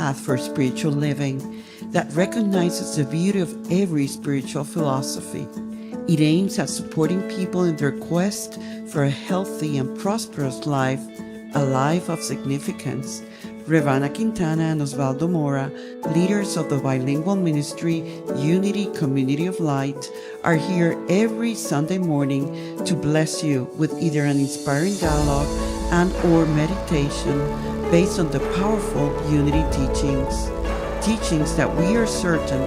path for spiritual living that recognizes the beauty of every spiritual philosophy. It aims at supporting people in their quest for a healthy and prosperous life, a life of significance. Revana Quintana and Osvaldo Mora, leaders of the bilingual ministry Unity Community of Light, are here every Sunday morning to bless you with either an inspiring dialogue and or meditation based on the powerful Unity teachings. Teachings that we are certain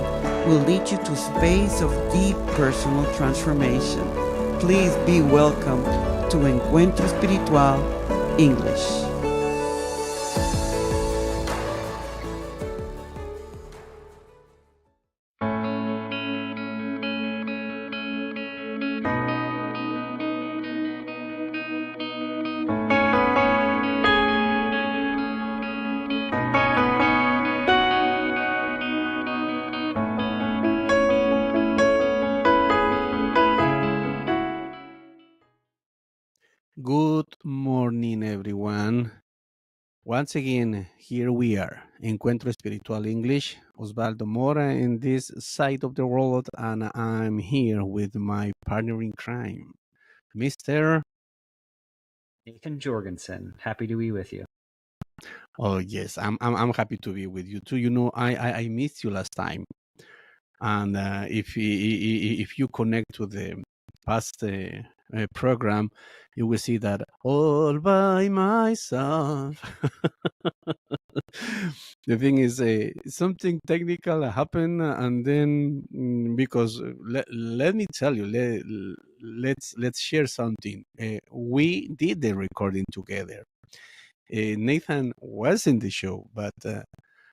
will lead you to a space of deep personal transformation. Please be welcome to Encuentro Espiritual English. Good morning, everyone. Once again, here we are, Encuentro Espiritual English, Osvaldo Mora in this side of the world, and I'm here with my partner in crime, Mr. Nathan Jorgensen. Happy to be with you. Oh yes, I'm happy to be with you too. You know, I missed you last time, and if you connect to the past program, you will see that all by myself. The thing is, something technical happened, and then because let me tell you, let's share something. We did the recording together. Nathan was in the show, but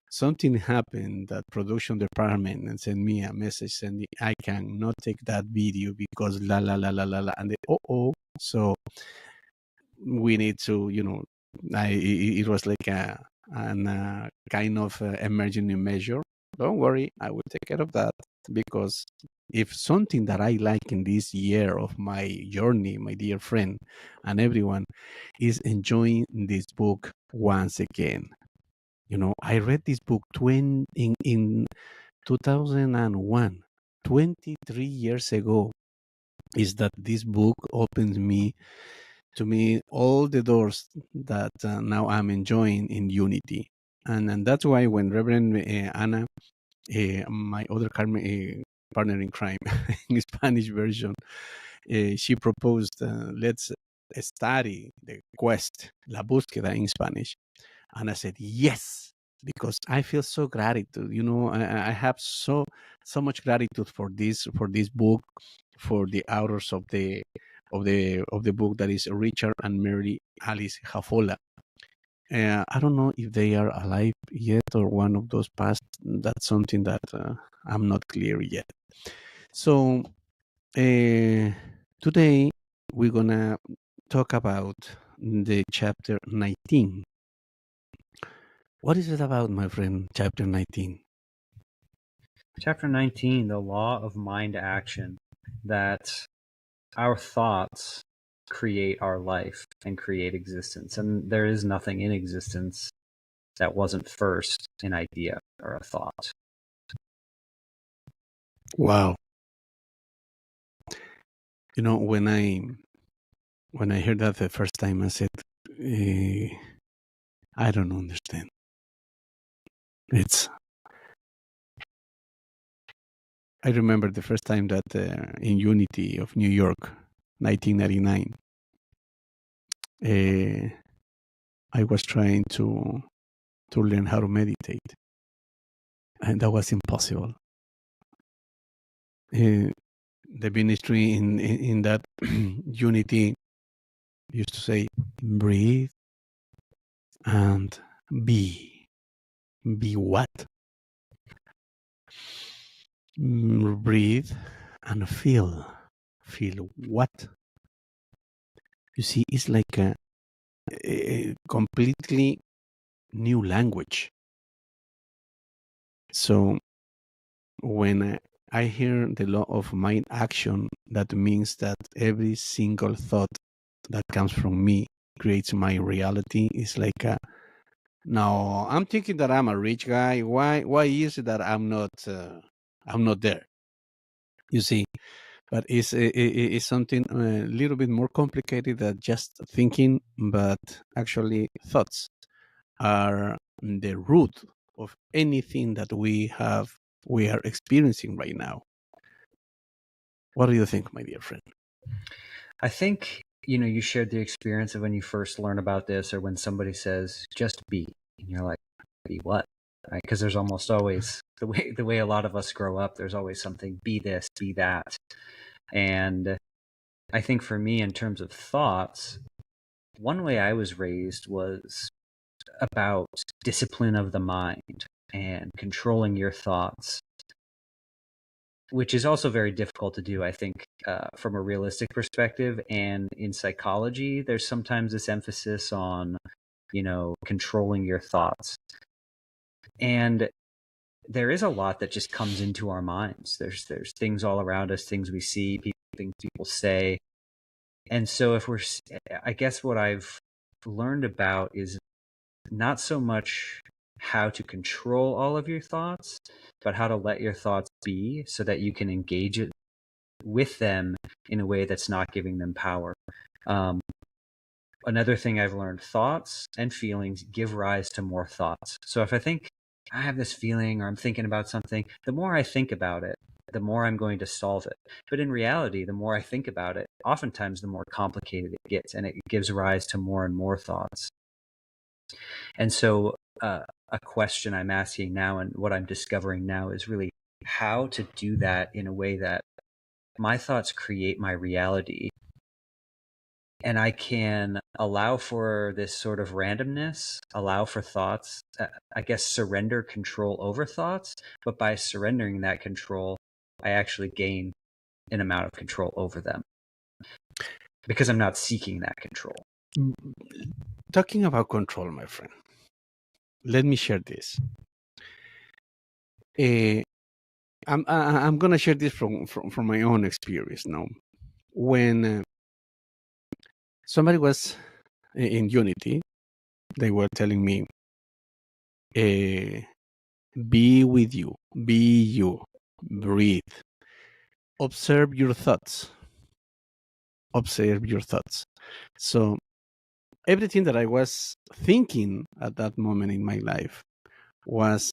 something happened that production department and sent me a message saying I cannot take that video because la la la la la la, and so we need to, it was like an kind of emergency measure. Don't worry, I will take care of that, because if something that I like in this year of my journey, my dear friend and everyone, is enjoying this book once again. You know, I read this book in 2001, 23 years ago, is that this book opens to me all the doors that now I'm enjoying in Unity. And that's why when Reverend Anna, my other partner in crime, in Spanish version, she proposed, let's study the quest, la búsqueda in Spanish. And I said, yes, because I feel so gratitude. You know, I have so much gratitude for this book, for the authors of the book, that is Richard and Mary Alice Jafola. I don't know if they are alive yet or one of those past. That's something that I'm not clear yet. So today we're gonna talk about the chapter 19. What is it about, my friend, chapter 19? Chapter 19, the law of mind action, that our thoughts create our life and create existence. And there is nothing in existence that wasn't first an idea or a thought. Wow. You know, when I heard that the first time, I said, I don't understand. I remember the first time that in Unity of New York, 1999, I was trying to learn how to meditate, and that was impossible. The ministry in that Unity used to say, breathe and be what? Breathe and feel what? You see, it's like a completely new language. So when I hear the law of mind action, that means that every single thought that comes from me creates my reality. It's like No, I'm thinking that I'm a rich guy. Why is it that I'm not there? You see, but it's something a little bit more complicated than just thinking, but actually thoughts are the root of anything that we are experiencing right now. What do you think, my dear friend? I think, you shared the experience of when you first learn about this, or when somebody says, just be, and you're like, be what? Right? Because there's almost always the way a lot of us grow up, there's always something, be this, be that. And I think for me, in terms of thoughts, one way I was raised was about discipline of the mind and controlling your thoughts, which is also very difficult to do, I think, from a realistic perspective. And in psychology, there's sometimes this emphasis on, controlling your thoughts. And there is a lot that just comes into our minds. There's things all around us, things we see, things people say. And so I guess what I've learned about is not so much how to control all of your thoughts, but how to let your thoughts be so that you can engage it with them in a way that's not giving them power. Another thing I've learned, thoughts and feelings give rise to more thoughts. So if I think I have this feeling, or I'm thinking about something, the more I think about it, the more I'm going to solve it. But in reality, the more I think about it, oftentimes the more complicated it gets, and it gives rise to more and more thoughts. And so a question I'm asking now, and what I'm discovering now, is really how to do that in a way that my thoughts create my reality, and I can allow for this sort of randomness, allow for thoughts, I guess surrender control over thoughts. But by surrendering that control, I actually gain an amount of control over them because I'm not seeking that control. Talking about control, my friend, let me share this. I'm gonna share this from my own experience now. When somebody was in Unity, they were telling me, be with you, be you, breathe, observe your thoughts, observe your thoughts. So everything that I was thinking at that moment in my life was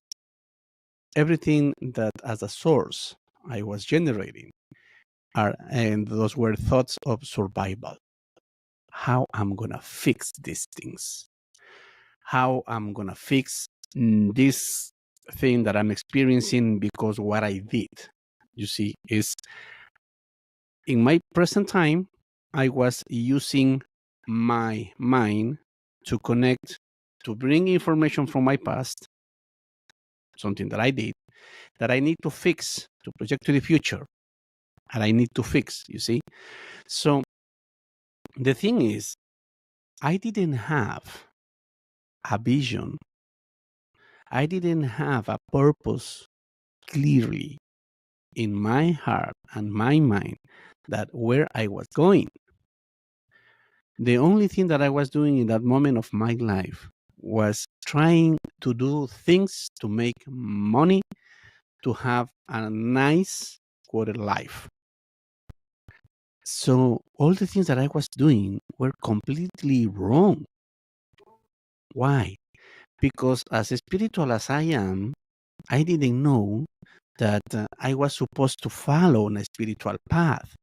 everything that as a source I was generating, and those were thoughts of survival. How I'm gonna fix these things, how I'm gonna fix this thing that I'm experiencing because what I did, you see, is in my present time, I was using my mind to connect, to bring information from my past, something that I did, that I need to fix, to project to the future, and I need to fix, you see? So the thing is, I didn't have a vision. I didn't have a purpose clearly in my heart and my mind that where I was going. The only thing that I was doing in that moment of my life was trying to do things to make money, to have a nice quoted life. So all the things that I was doing were completely wrong. Why? Because as spiritual as I am, I didn't know that I was supposed to follow on a spiritual path.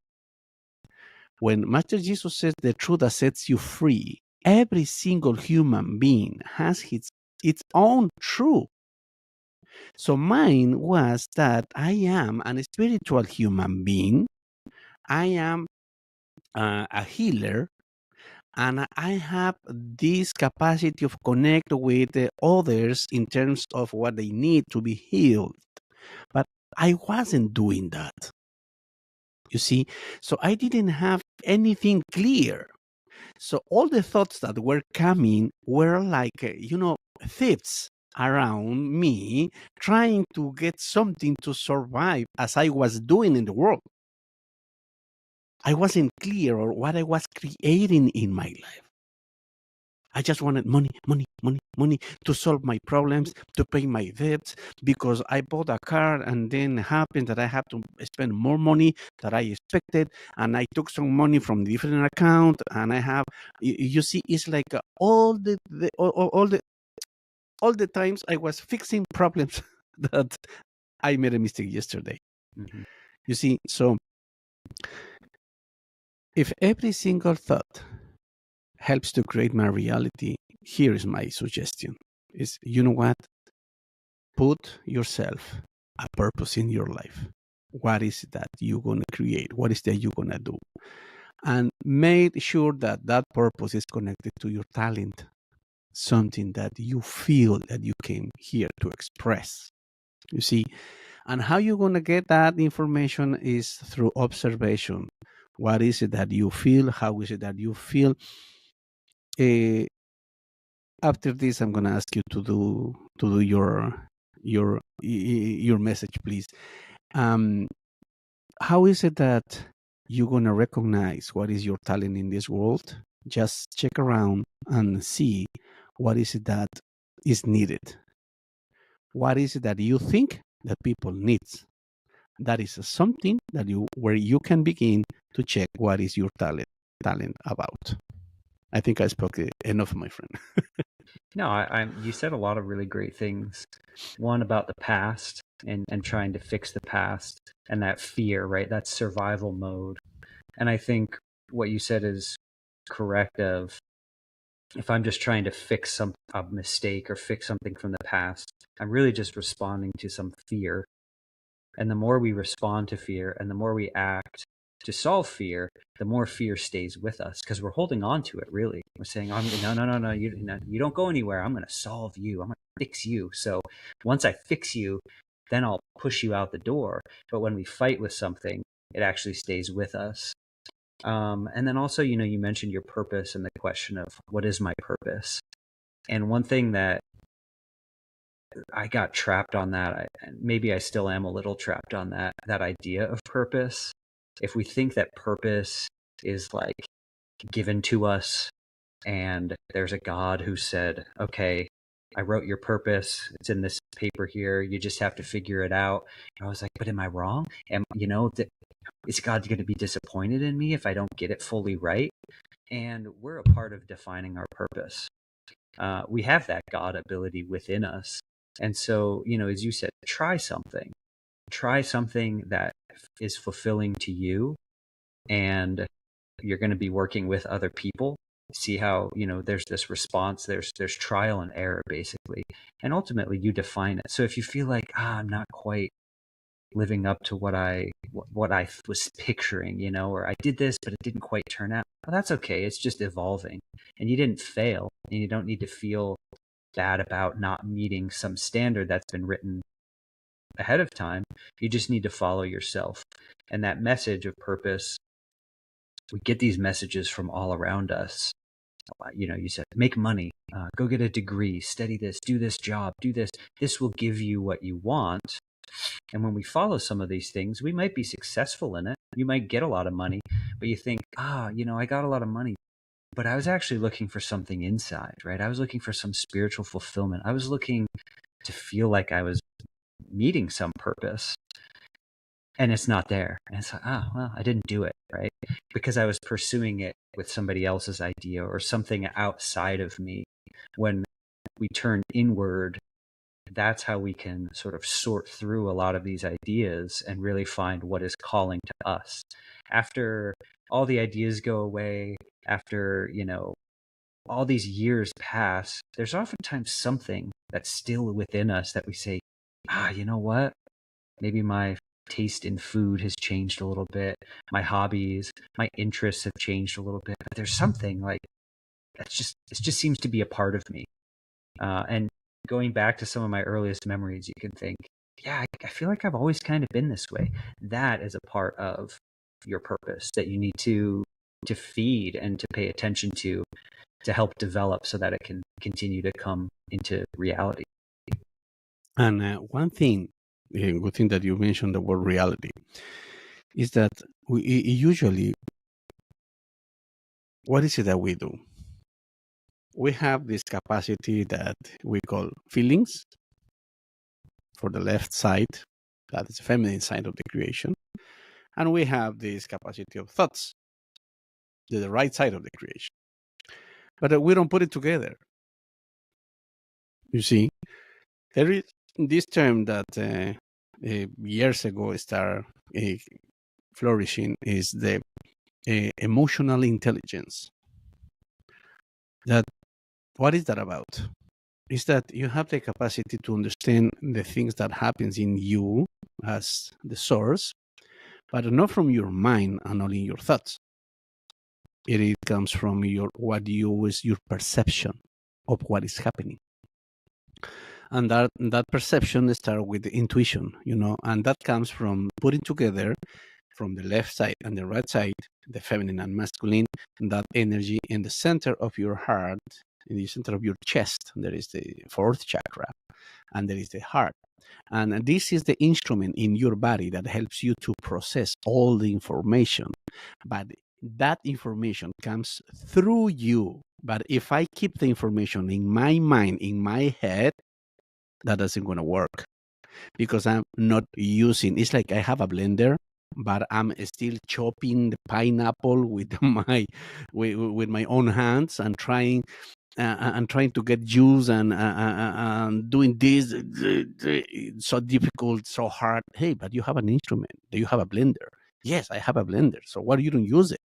When Master Jesus says the truth that sets you free, every single human being has its own truth. So mine was that I am a spiritual human being. I am a healer, and I have this capacity of connect with others in terms of what they need to be healed. But I wasn't doing that. You see, so I didn't have anything clear. So all the thoughts that were coming were like, thieves around me trying to get something to survive as I was doing in the world. I wasn't clear on what I was creating in my life. I just wanted money, money, money, money to solve my problems, to pay my debts, because I bought a car and then it happened that I had to spend more money than I expected. And I took some money from different account and I have, you see, it's like all the times I was fixing problems that I made a mistake yesterday. Mhm. You see, so if every single thought helps to create my reality, here is my suggestion. Is, you know what? Put yourself a purpose in your life. What is it that you're going to create? What is that you're going to do? And make sure that that purpose is connected to your talent, something that you feel that you came here to express. You see, and how you're going to get that information is through observation. What is it that you feel? How is it that you feel? Uh, After this, I'm going to ask you to do your message, please. Um, how is it that you're going to recognize what is your talent in this world? Just check around and see what is it that is needed. What is it that you think that people needs? That is something that where you can begin to check what is your talent about. I think I spoke enough, my friend. No, you said a lot of really great things. One about the past and trying to fix the past and that fear, right? That survival mode. And I think what you said is correct of if I'm just trying to fix a mistake or fix something from the past, I'm really just responding to some fear. And the more we respond to fear and the more we act to solve fear, the more fear stays with us because we're holding on to it. Really, we're saying, no, you don't go anywhere. I'm going to solve you. I'm going to fix you. So once I fix you, then I'll push you out the door. But when we fight with something, it actually stays with us. And then also, you mentioned your purpose and the question of what is my purpose. And one thing that I got trapped on that, and maybe I still am a little trapped on that idea of purpose. If we think that purpose is like given to us and there's a God who said, okay, I wrote your purpose, it's in this paper here, you just have to figure it out. And I was like, but am I wrong? Is God going to be disappointed in me if I don't get it fully right? And we're a part of defining our purpose. We have that God ability within us. And so, as you said, try something that is fulfilling to you, and you're going to be working with other people. See how, there's this response, there's trial and error basically. And ultimately you define it. So if you feel like, I'm not quite living up to what I was picturing, or I did this, but it didn't quite turn out. Well, that's okay. It's just evolving, and you didn't fail, and you don't need to feel bad about not meeting some standard that's been written ahead of time. You just need to follow yourself. And that message of purpose, we get these messages from all around us. You said, make money, go get a degree, study this, do this job, do this. This will give you what you want. And when we follow some of these things, we might be successful in it. You might get a lot of money, but you think, I got a lot of money, but I was actually looking for something inside, right? I was looking for some spiritual fulfillment. I was looking to feel like I was meeting some purpose, and it's not there. And it's like, I didn't do it, right? Because I was pursuing it with somebody else's idea or something outside of me. When we turn inward, that's how we can sort of sort through a lot of these ideas and really find what is calling to us. After all the ideas go away, after, all these years pass, there's oftentimes something that's still within us that we say, you know what? Maybe my taste in food has changed a little bit. My hobbies, my interests have changed a little bit. But there's something like it just seems to be a part of me. And going back to some of my earliest memories, you can think, I feel like I've always kind of been this way. That is a part of your purpose that you need to feed and to pay attention to help develop so that it can continue to come into reality. And one thing, a good thing that you mentioned the word reality, is that we usually, what is it that we do? we have this capacity that we call feelings for the left side, that is the feminine side of the creation. And we have this capacity of thoughts, the right side of the creation. But we don't put it together. You see, there is this term that years ago started flourishing is the emotional intelligence. That what is that about? Is that you have the capacity to understand the things that happens in you as the source, but not from your mind and only your thoughts. It comes from your perception of what is happening. And that perception starts with the intuition, and that comes from putting together from the left side and the right side, the feminine and masculine, that energy in the center of your heart, in the center of your chest. There is the fourth chakra, and there is the heart. And this is the instrument in your body that helps you to process all the information. But that information comes through you. But if I keep the information in my mind, in my head, that doesn't going to work because I'm not using. It's like I have a blender, but I'm still chopping the pineapple with my own hands and trying to get juice and doing this so difficult, so hard. Hey, but you have an instrument. Do you have a blender? Yes, I have a blender. So why you don't use it?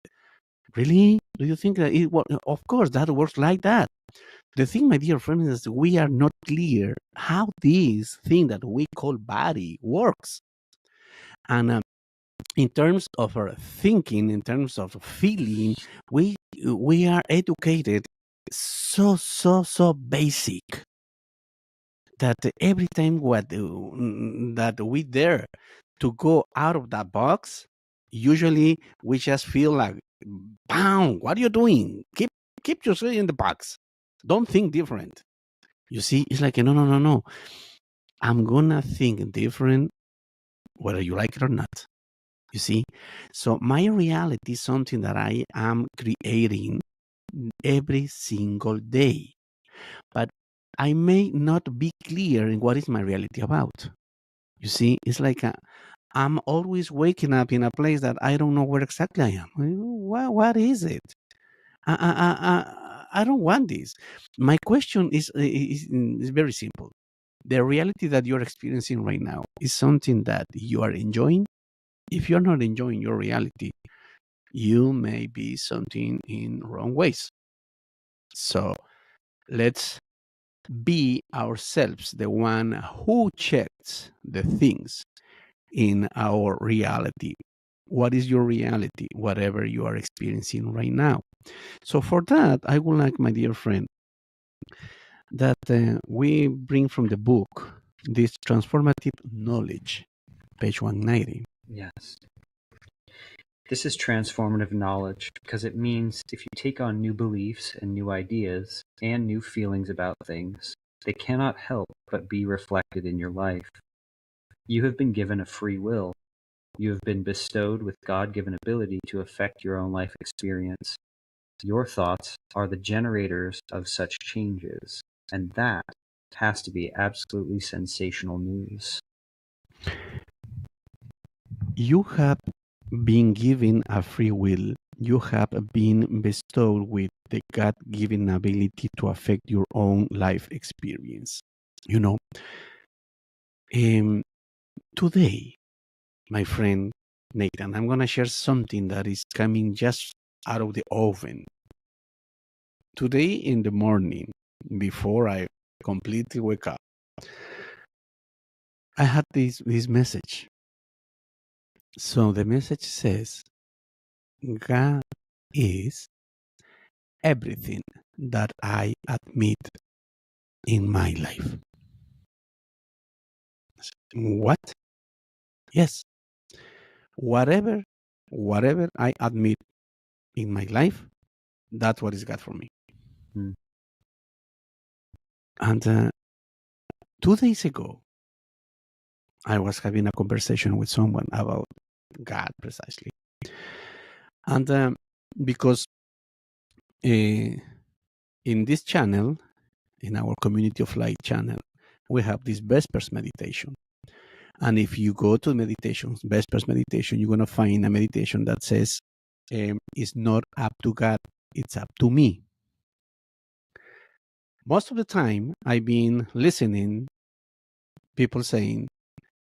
Really? Do you think that it? Well, of course, that works like that. The thing, my dear friend, is we are not clear how this thing that we call body works. And in terms of our thinking, in terms of feeling, we are educated so basic that every time that we dare to go out of that box, usually we just feel like, "Bam! What are you doing? Keep yourself in the box. Don't think different." You see, it's like no. I'm gonna think different, whether you like it or not. You see, so my reality is something that I am creating every single day, but I may not be clear in what is my reality about. You see, it's like I'm always waking up in a place that I don't know where exactly I am. What is it? I don't want this. My question is very simple. The reality that you're experiencing right now is something that you are enjoying. If you're not enjoying your reality, you may be something in wrong ways. So let's be ourselves the one who checks the things in our reality. What is your reality? Whatever you are experiencing right now. So for that, I would like, my dear friend, that we bring from the book this transformative knowledge, page 190. Yes. This is transformative knowledge because it means if you take on new beliefs and new ideas and new feelings about things, they cannot help but be reflected in your life. You have been given a free will. You have been bestowed with God-given ability to affect your own life experience. Your thoughts are the generators of such changes, and that has to be absolutely sensational news. You have been given a free will. You have been bestowed with the God-given ability to affect your own life experience. Today, my friend Nathan, I'm going to share something that is coming just out of the oven. Today in the morning, before I completely wake up, I had this message. So the message says, God is everything that I admit in my life. What? Yes. Whatever I admit in my life, that's what is God for me. Hmm. And 2 days ago, I was having a conversation with someone about God precisely. And because in this channel, in our Community of Light channel, we have this Vespers meditation. And if you go to meditations, Vespers meditation, you're going to find a meditation that says, it's not up to God, it's up to me. Most of the time, I've been listening people saying,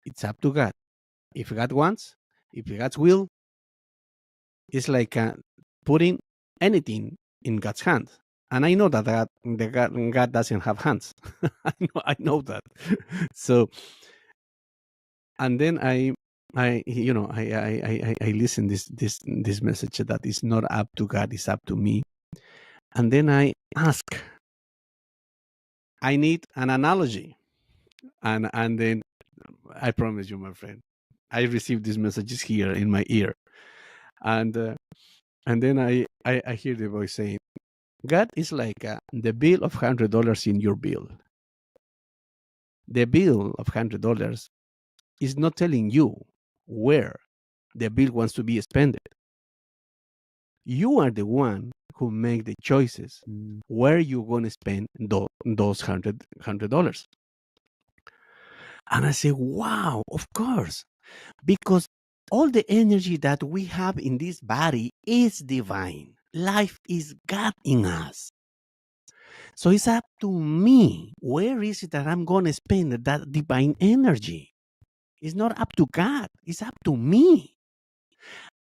it's up to God. If God wants, if God's will, it's like putting anything in God's hands. And I know that God doesn't have hands. I know that. So, and then I listen this message that is not up to God, it's up to me. And then I ask, I need an analogy. And then I promise you, my friend, I received these messages here in my ear. And then I hear the voice saying, God is like the bill of $100 in your bill. The bill of $100 is not telling you where the bill wants to be spent. You are the one who make the choices where you're going to spend those $100. And I say, wow, of course, because all the energy that we have in this body is divine. Life is God in us. So it's up to me. Where is it that I'm going to spend that divine energy? It's not up to God. It's up to me.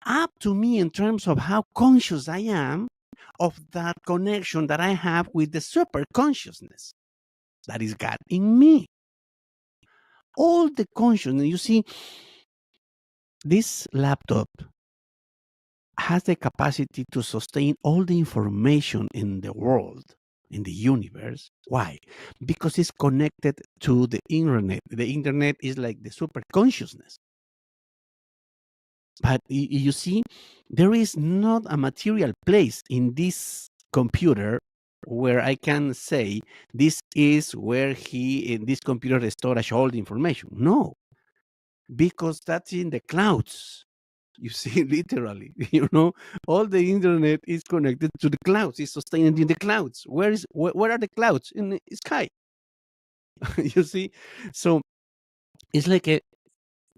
Up to me in terms of how conscious I am of that connection that I have with the super consciousness that is God in me. All the consciousness, you see, this laptop has the capacity to sustain all the information in the world, in the universe. Why? Because it's connected to the internet. The internet is like the super consciousness. But you see, there is not a material place in this computer where I can say this is where in this computer stores all the information. No, because that's in the clouds. You see, literally, all the internet is connected to the clouds. It's sustained in the clouds. Where are the clouds? In the sky. You see, so it's like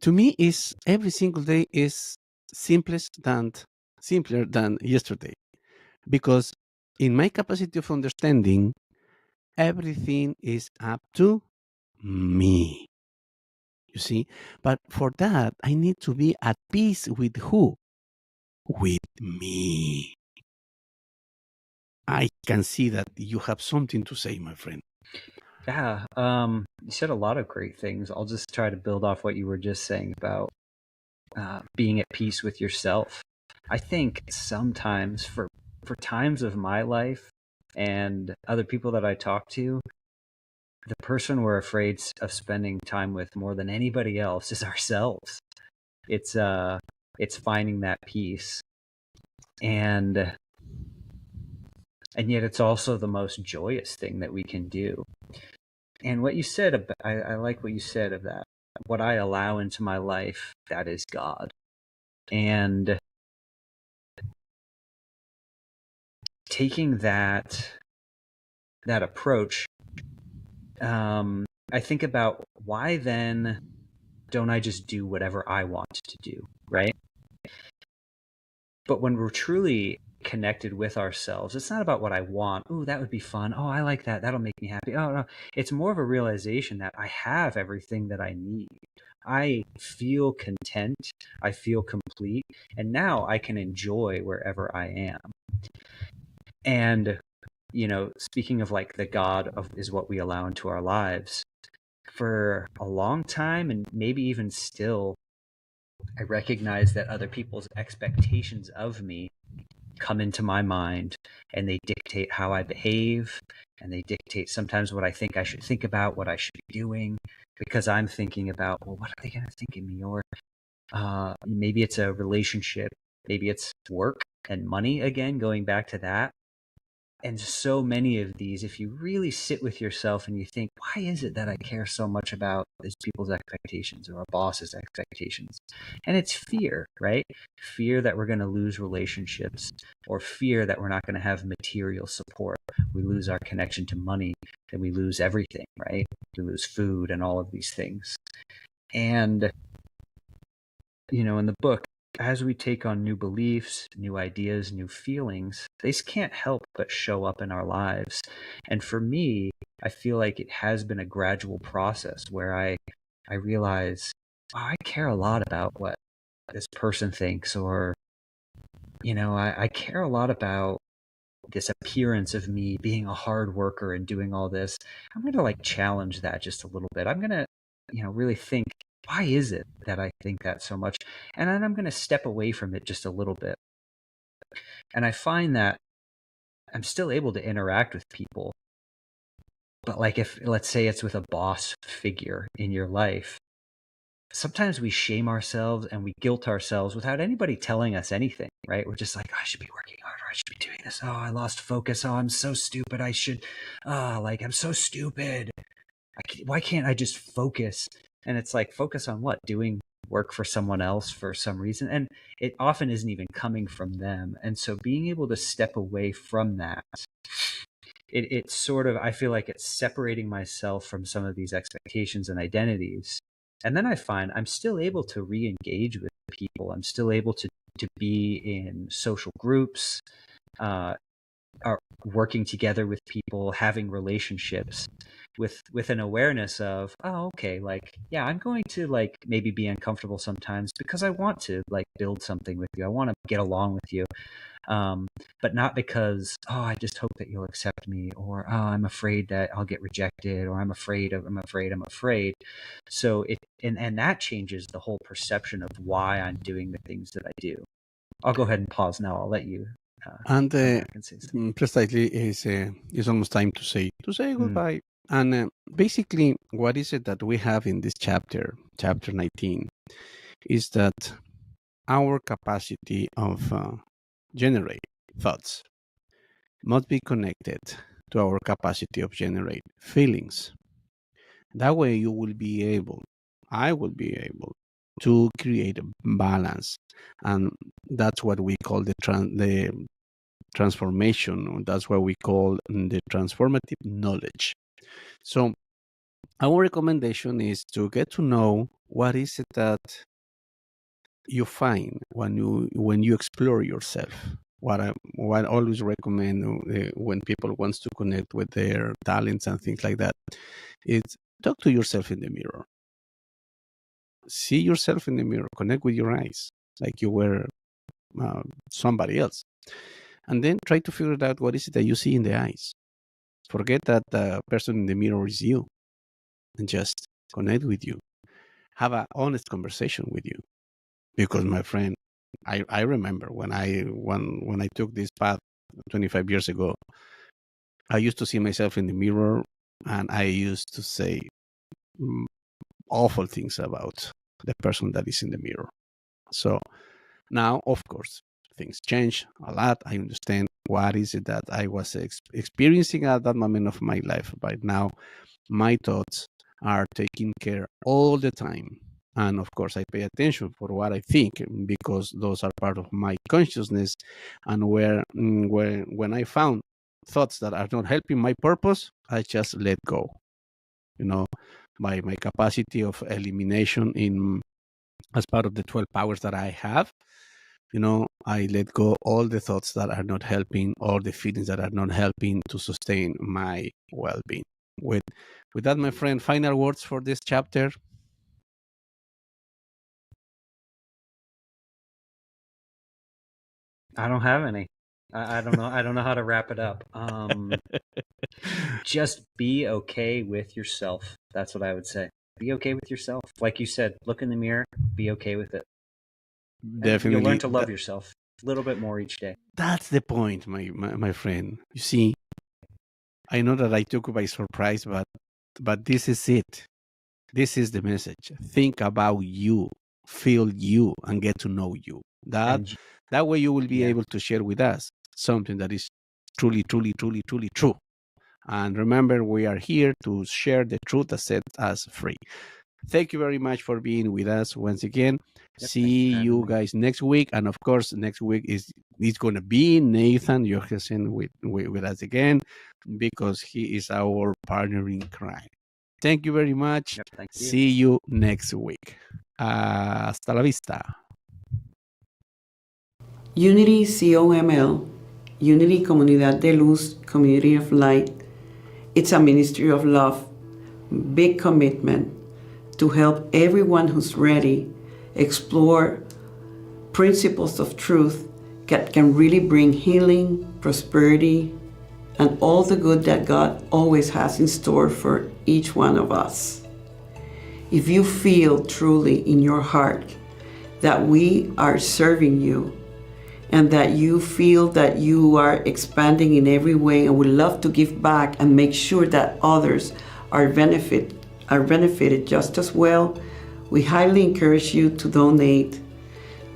to me, is every single day is simpler than yesterday, because in my capacity of understanding, everything is up to me. You see, but for that, I need to be at peace with who? With me. I can see that you have something to say, my friend. Yeah, you said a lot of great things. I'll just try to build off what you were just saying about being at peace with yourself. I think sometimes for times of my life and other people that I talk to, the person we're afraid of spending time with more than anybody else is ourselves. It's finding that peace, and yet it's also the most joyous thing that we can do. And what you said, I like what you said of that. What I allow into my life, that is God. And taking that approach, I think about, why then don't I just do whatever I want to do, right? But when we're truly connected with ourselves, it's not about what I want. Oh, that would be fun. Oh, I like that. That'll make me happy. Oh, no. It's more of a realization that I have everything that I need. I feel content. I feel complete. And now I can enjoy wherever I am. And, speaking of like the God is what we allow into our lives, for a long time, and maybe even still, I recognize that other people's expectations of me come into my mind, and they dictate how I behave, and they dictate sometimes what I think I should think about, what I should be doing, because I'm thinking about, well, what are they going to think of me? Or maybe it's a relationship, maybe it's work and money, again, going back to that. And so many of these, if you really sit with yourself and you think, why is it that I care so much about these people's expectations or our boss's expectations? And it's fear, right? Fear that we're going to lose relationships, or fear that we're not going to have material support. We lose our connection to money, then we lose everything, right? We lose food and all of these things. And, in the book, as we take on new beliefs, new ideas, new feelings, these can't help but show up in our lives. And for me, I feel like it has been a gradual process where I realize, wow, I care a lot about what this person thinks, or, I care a lot about this appearance of me being a hard worker and doing all this. I'm going to challenge that just a little bit. I'm going to, really think, why is it that I think that so much? And then I'm going to step away from it just a little bit. And I find that I'm still able to interact with people. But if, let's say it's with a boss figure in your life, sometimes we shame ourselves and we guilt ourselves without anybody telling us anything, right? We're just like, I should be working harder. I should be doing this. Oh, I lost focus. Oh, I'm so stupid. I should, I'm so stupid. Why can't I just focus? And it's focus on what? Doing work for someone else for some reason. And it often isn't even coming from them. And so being able to step away from that, it's sort of, I feel like it's separating myself from some of these expectations and identities. And then I find I'm still able to re-engage with people. I'm still able to be in social groups, are working together with people, having relationships with an awareness of, oh, okay, yeah, I'm going to maybe be uncomfortable sometimes because I want to build something with you. I want to get along with you. But not because, I just hope that you'll accept me, or, I'm afraid that I'll get rejected, or I'm afraid. So and that changes the whole perception of why I'm doing the things that I do. I'll go ahead and pause now. I'll let you And come back and say something. precisely is almost time to say goodbye. And basically, what is it that we have in this chapter 19, is that our capacity of generate thoughts must be connected to our capacity of generate feelings. That way, I will be able to create a balance, and that's what we call the transformation. That's what we call the transformative knowledge. So our recommendation is to get to know what is it that you find when you explore yourself. What I always recommend when people wants to connect with their talents and things like that is talk to yourself in the mirror. See yourself in the mirror. Connect with your eyes like you were somebody else, and then try to figure out what is it that you see in the eyes. Forget that the person in the mirror is you, and just connect with you. Have an honest conversation with you. Because, my friend, I remember when I took this path 25 years ago, I used to see myself in the mirror, and I used to say awful things about the person that is in the mirror. So now, of course, things change a lot. I understand what is it that I was experiencing at that moment of my life. But now my thoughts are taken care all the time. And of course, I pay attention for what I think, because those are part of my consciousness. And when I found thoughts that are not helping my purpose, I just let go. By my capacity of elimination as part of the 12 powers that I have, I let go all the thoughts that are not helping, all the feelings that are not helping to sustain my well-being. With that, my friend, final words for this chapter. I don't have any. I don't know. I don't know how to wrap it up. Just be okay with yourself. That's what I would say. Be okay with yourself. Like you said, look in the mirror, be okay with it. Definitely. You'll learn to love yourself a little bit more each day. That's the point, my friend. You see, I know that I took you by surprise, but this is it. This is the message. Think about you, feel you, and get to know you. That way you will be able to share with us something that is truly, truly, truly, truly true. And remember, we are here to share the truth that sets us free. Thank you very much for being with us once again. Yep, thank you See for having you me. guys next week. And of course, next week is going to be Nathan Jorgensen with us again, because he is our partner in crime. Thank you very much. Yep, thank you. See you next week. Hasta la vista. Unity COML, Unity Comunidad de Luz, Community of Light. It's a ministry of love, big commitment to help everyone who's ready explore principles of truth that can really bring healing, prosperity, and all the good that God always has in store for each one of us. If you feel truly in your heart that we are serving you, and that you feel that you are expanding in every way and would love to give back and make sure that others are benefited just as well, we highly encourage you to donate.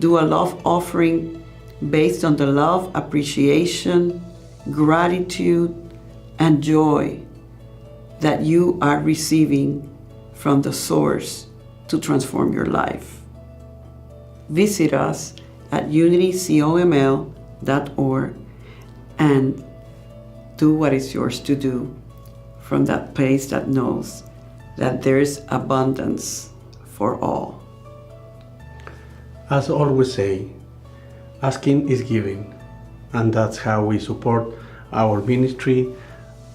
Do a love offering based on the love, appreciation, gratitude, and joy that you are receiving from the source to transform your life. Visit us at unitycoml.org and do what is yours to do from that place that knows that there's abundance for all. As always say, asking is giving, and that's how we support our ministry,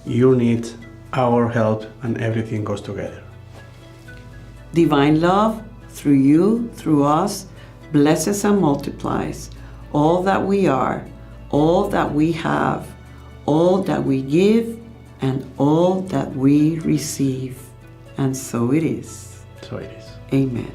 your needs, our help, and everything goes together. Divine love, through you, through us, blesses and multiplies all that we are, all that we have, all that we give, and all that we receive. And so it is. So it is. Amen.